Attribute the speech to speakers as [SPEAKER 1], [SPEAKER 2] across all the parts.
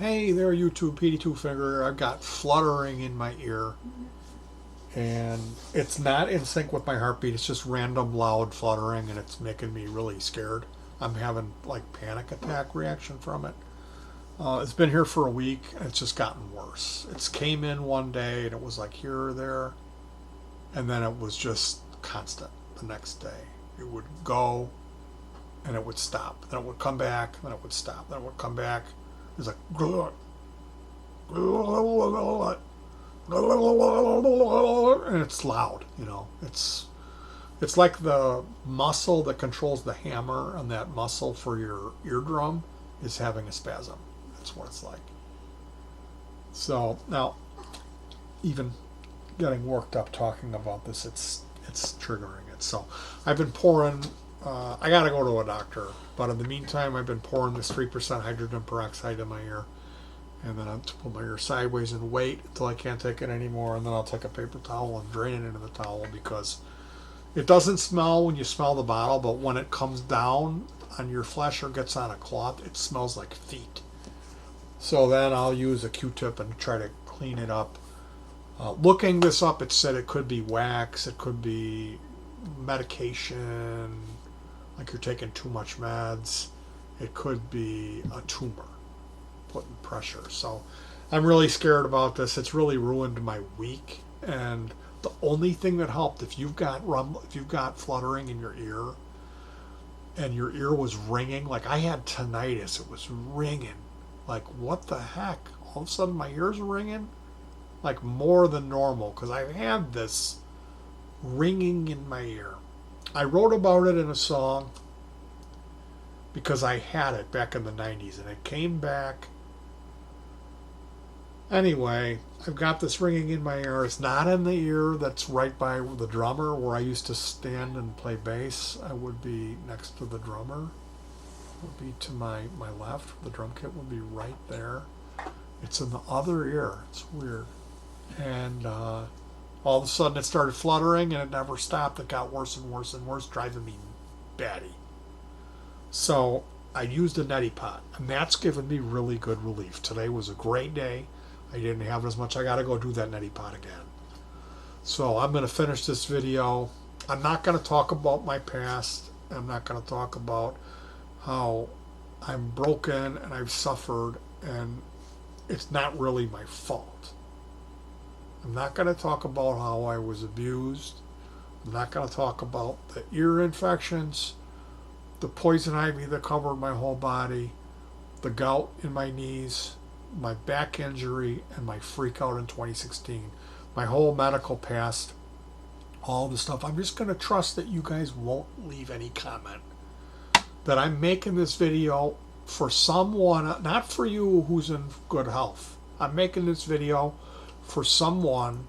[SPEAKER 1] Hey there, YouTube, Petey TWOFINGER. I've got fluttering in my ear, and it's not in sync with my heartbeat. It's just random loud fluttering, and it's making me really scared. I'm having like panic attack reaction from it. It's been here for a week, and it's just gotten worse. It's came in one day, and it was like here or there, and then it was just constant the next day. It would go, and it would stop. Then it would come back, then it would stop. Then it would come back. It's like and it's loud, it's like the muscle that controls the hammer and that muscle for your eardrum is having a spasm. That's what it's like. So now, even getting worked up talking about this, it's triggering it. So I've been pouring. I gotta go to a doctor, but in the meantime, I've been pouring this 3% hydrogen peroxide in my ear, and then I'll put my ear sideways and wait until I can't take it anymore, and then I'll take a paper towel and drain it into the towel because it doesn't smell when you smell the bottle, but when it comes down on your flesh or gets on a cloth, it smells like feet. So then I'll use a Q-tip and try to clean it up. Looking this up, it said it could be wax, it could be medication, like you're taking too much meds. It could be a tumor putting pressure. So I'm really scared about this. It's really ruined my week. And the only thing that helped, if you've got fluttering in your ear, and your ear was ringing, like I had tinnitus, it was ringing. Like what the heck? All of a sudden my ears are ringing, like more than normal, because I've had this ringing in my ear. I wrote about it in a song because I had it back in the 90s and it came back. Anyway, I've got this ringing in my ear. It's not in the ear that's right by the drummer where I used to stand and play bass. I would be next to the drummer. It would be to my left. The drum kit would be right there. It's in the other ear. It's weird. And all of a sudden it started fluttering and it never stopped. It got worse and worse and worse, driving me batty. So I used a Neti Pot, and that's given me really good relief. Today was a great day. I didn't have as much. I got to go do that Neti Pot again. So I'm going to finish this video. I'm not going to talk about my past. I'm not going to talk about how I'm broken and I've suffered, and it's not really my fault. I'm not going to talk about how I was abused. I'm not going to talk about the ear infections, the poison ivy that covered my whole body, the gout in my knees, my back injury, and my freak out in 2016. My whole medical past, all the stuff. I'm just going to trust that you guys won't leave any comment. That I'm making this video for someone, not for you who's in good health. I'm making this video for someone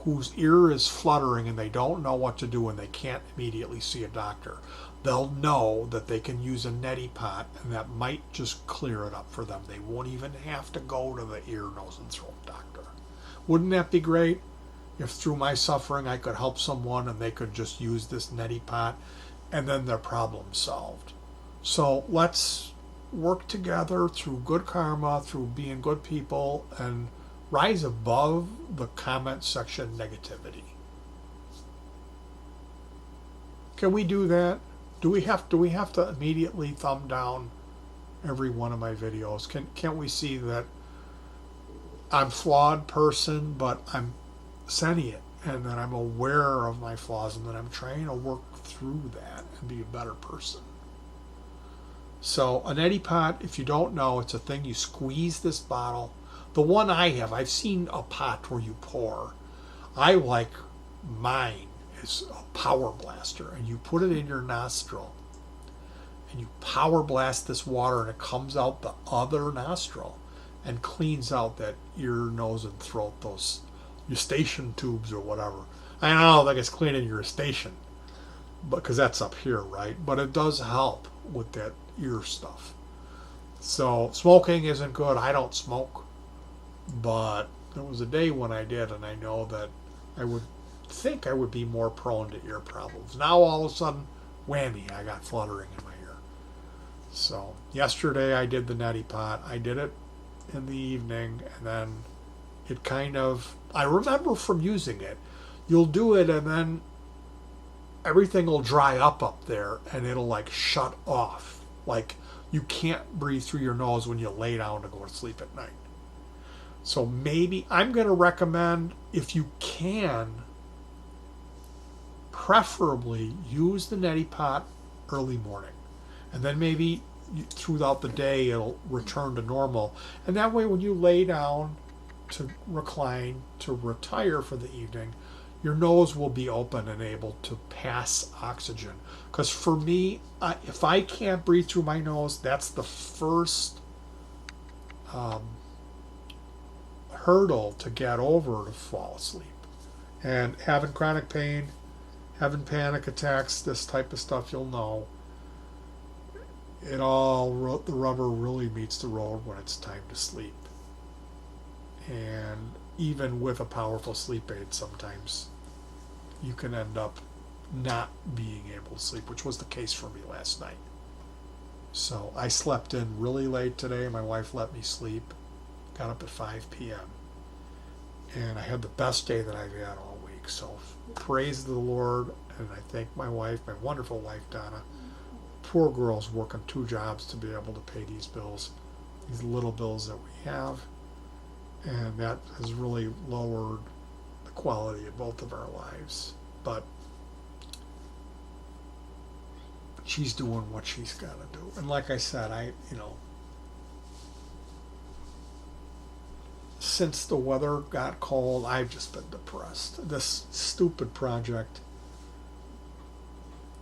[SPEAKER 1] whose ear is fluttering and they don't know what to do and they can't immediately see a doctor. They'll know that they can use a Neti Pot, and that might just clear it up for them. They won't even have to go to the ear, nose, and throat doctor. Wouldn't that be great if through my suffering I could help someone and they could just use this Neti Pot and then their problem's solved? So let's work together through good karma, through being good people, and rise above the comment section negativity. Can we do that? Do we have to immediately thumb down every one of my videos? Can't we see that I'm a flawed person, but I'm sentient, and that I'm aware of my flaws, and that I'm trying to work through that and be a better person? So a Neti Pot, if you don't know, it's a thing you squeeze this bottle. The one I have, I've seen a pot where you pour. I like mine is a power blaster, and you put it in your nostril and you power blast this water, and it comes out the other nostril and cleans out that ear, nose, and throat, those eustachian tubes or whatever. I don't think it's cleaning your eustachian, because that's up here, right? But it does help with that ear stuff. So smoking isn't good. I don't smoke, but there was a day when I did, and I know that I would think I would be more prone to ear problems. Now all of a sudden, whammy, I got fluttering in my ear. So yesterday I did the Neti Pot. I did it in the evening, and then it kind of, I remember from using it, you'll do it and then everything will dry up there and it'll like shut off. Like you can't breathe through your nose when you lay down to go to sleep at night. So maybe I'm going to recommend, if you can, preferably use the Neti Pot early morning. And then maybe throughout the day it'll return to normal. And that way when you lay down to recline, to retire for the evening, your nose will be open and able to pass oxygen. Because for me, if I can't breathe through my nose, that's the first hurdle to get over to fall asleep. And having chronic pain, having panic attacks, this type of stuff, you'll know. The rubber really meets the road when it's time to sleep. And even with a powerful sleep aid, sometimes you can end up not being able to sleep, which was the case for me last night. So I slept in really late today. My wife let me sleep. Got up at 5 p.m. And I had the best day that I've had all week. So praise the Lord. And I thank my wife, my wonderful wife, Donna. Poor girl's working 2 jobs to be able to pay these bills, these little bills that we have. And that has really lowered the quality of both of our lives. But she's doing what she's got to do. And like I said, since the weather got cold, I've just been depressed. This stupid project,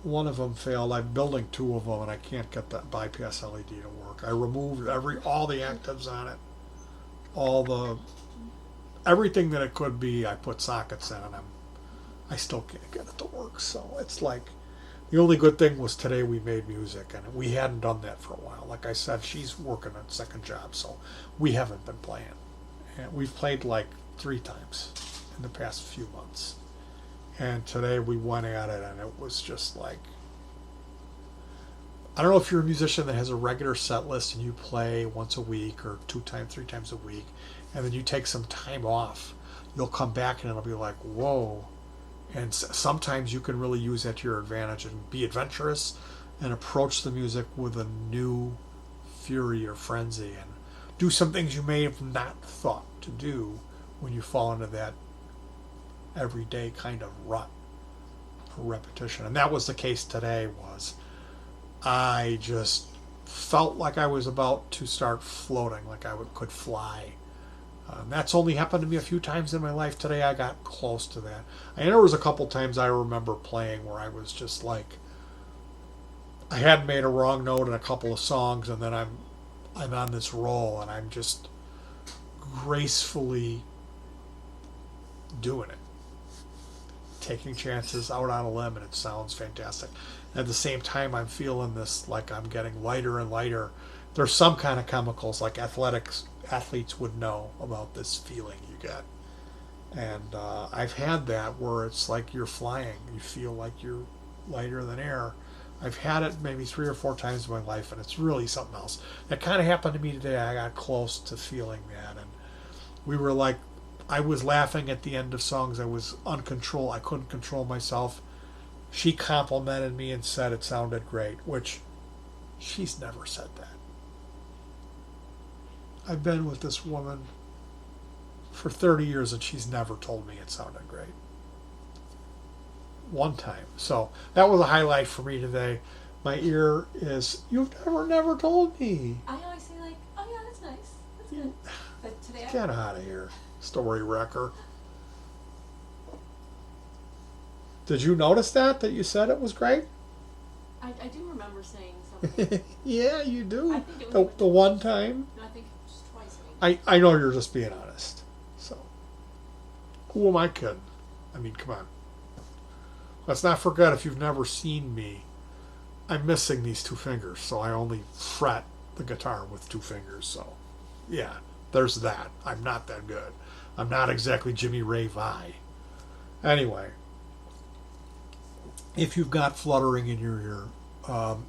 [SPEAKER 1] one of them failed. I'm building 2 of them, and I can't get that bypass LED to work. I removed all the actives on it, everything that it could be. I put sockets in, and I still can't get it to work. So it's like, the only good thing was today we made music, and we hadn't done that for a while. Like I said, she's working a second job, so we haven't been playing. And we've played like 3 times in the past few months. And today we went at it, and it was just like, I don't know if you're a musician that has a regular set list and you play once a week or 3 times a week, and then you take some time off. You'll come back and it'll be like, whoa. And sometimes you can really use that to your advantage and be adventurous and approach the music with a new fury or frenzy and do some things you may have not thought to do when you fall into that everyday kind of rut or repetition. And that was the case today. I just felt like I was about to start floating, like I could fly. That's only happened to me a few times in my life. Today I got close to that. And there was a couple times I remember playing where I was just like, I had made a wrong note in a couple of songs, and then I'm on this roll, and I'm just gracefully doing it, taking chances out on a limb, and it sounds fantastic. At the same time, I'm feeling this, like I'm getting lighter and lighter. There's some kind of chemicals, like athletes would know about this feeling you get. And I've had that where it's like you're flying. You feel like you're lighter than air. I've had it maybe 3 or 4 times in my life, and it's really something else. That kind of happened to me today. I got close to feeling that. And we were like, I was laughing at the end of songs. I was uncontrolled. I couldn't control myself. She complimented me and said it sounded great, which she's never said that. I've been with this woman for 30 years, and she's never told me it sounded great. One time. So that was a highlight for me today. My ear is, you've never told me.
[SPEAKER 2] I always say like, oh yeah, that's nice. That's good. But today
[SPEAKER 1] Get out of here, story wrecker. Did you notice that you said it was great?
[SPEAKER 2] I do remember saying something.
[SPEAKER 1] Yeah, you do.
[SPEAKER 2] I think it was
[SPEAKER 1] the one time.
[SPEAKER 2] No, I think it was twice.
[SPEAKER 1] I know you're just being honest. So, who am I kidding? I mean, come on. Let's not forget, if you've never seen me, I'm missing these 2 fingers, so I only fret the guitar with 2 fingers. So, yeah, there's that. I'm not that good. I'm not exactly Jimmy Ray Vai. Anyway, if you've got fluttering in your ear,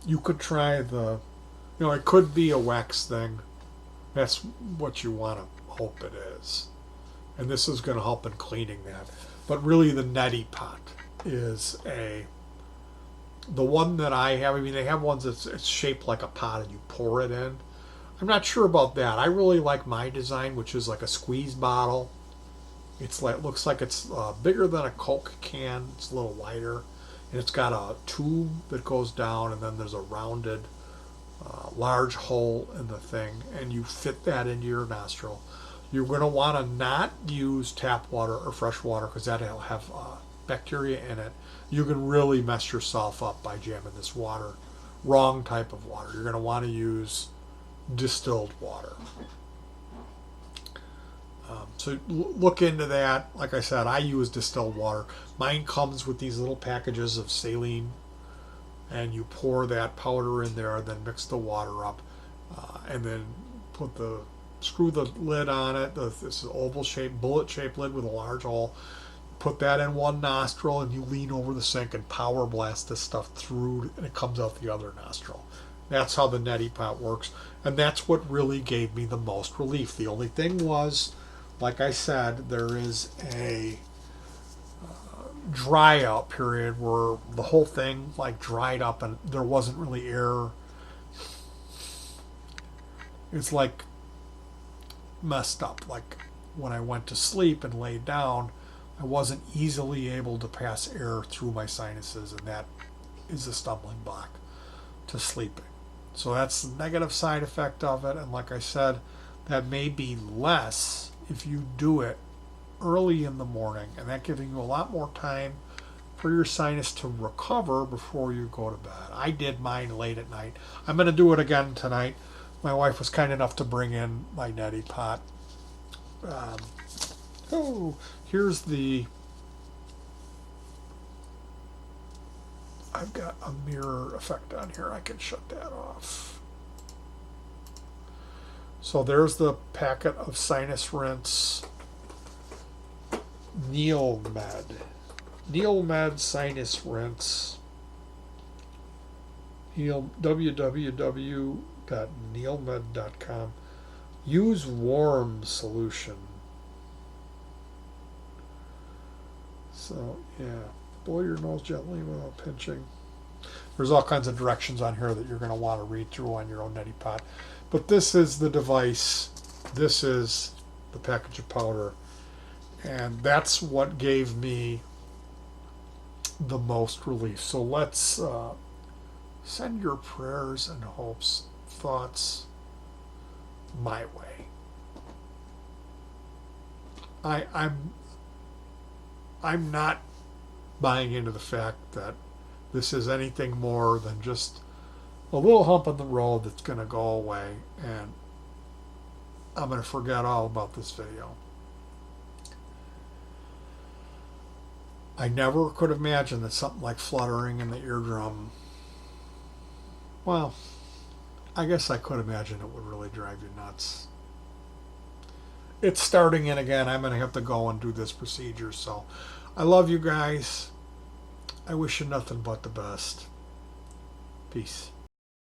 [SPEAKER 1] you could try it could be a wax thing. That's what you want to hope it is. And this is going to help in cleaning that. But really the Neti Pot is the one that I have. I mean, they have ones that's it's shaped like a pot and you pour it in. I'm not sure about that. I really like my design, which is like a squeeze bottle. It's like looks like it's bigger than a Coke can. It's a little wider, and it's got a tube that goes down, and then there's a rounded, large hole in the thing, and you fit that into your nostril. You're going to want to not use tap water or fresh water because that'll have bacteria in it. You can really mess yourself up by jamming this water. Wrong type of water. You're going to want to use distilled water. So look into that. Like I said, I use distilled water. Mine comes with these little packages of saline, and you pour that powder in there, then mix the water up, and then screw the lid on it. This is oval shaped, bullet shaped lid with a large hole. Put that in one nostril, and you lean over the sink and power blast this stuff through, and it comes out the other nostril. That's how the Neti Pot works, and that's what really gave me the most relief. The only thing was, like I said, there is a dry out period where the whole thing like dried up and there wasn't really air. It's like messed up. Like when I went to sleep and laid down, I wasn't easily able to pass air through my sinuses, and that is a stumbling block to sleeping. So that's the negative side effect of it. And like I said, that may be less if you do it early in the morning, and that giving you a lot more time for your sinus to recover before you go to bed. I did mine late at night. I'm going to do it again tonight. My wife was kind enough to bring in my Neti Pot. Here's I've got a mirror effect on here. I can shut that off. So there's the packet of sinus rinse. Neomed sinus rinse. www.neomed.com. Use warm solution. So yeah, blow your nose gently without pinching. There's all kinds of directions on here that you're going to want to read through on your own Neti Pot. But this is the device. This is the package of powder. And that's what gave me the most relief. So let's send your prayers and hopes, thoughts my way. I'm not buying into the fact that this is anything more than just a little hump in the road that's going to go away, and I'm going to forget all about this video. I never could have imagined that something like fluttering in the eardrum, well, I guess I could imagine it would really drive you nuts. It's starting in again. I'm going to have to go and do this procedure. So I love you guys. I wish you nothing but the best. Peace.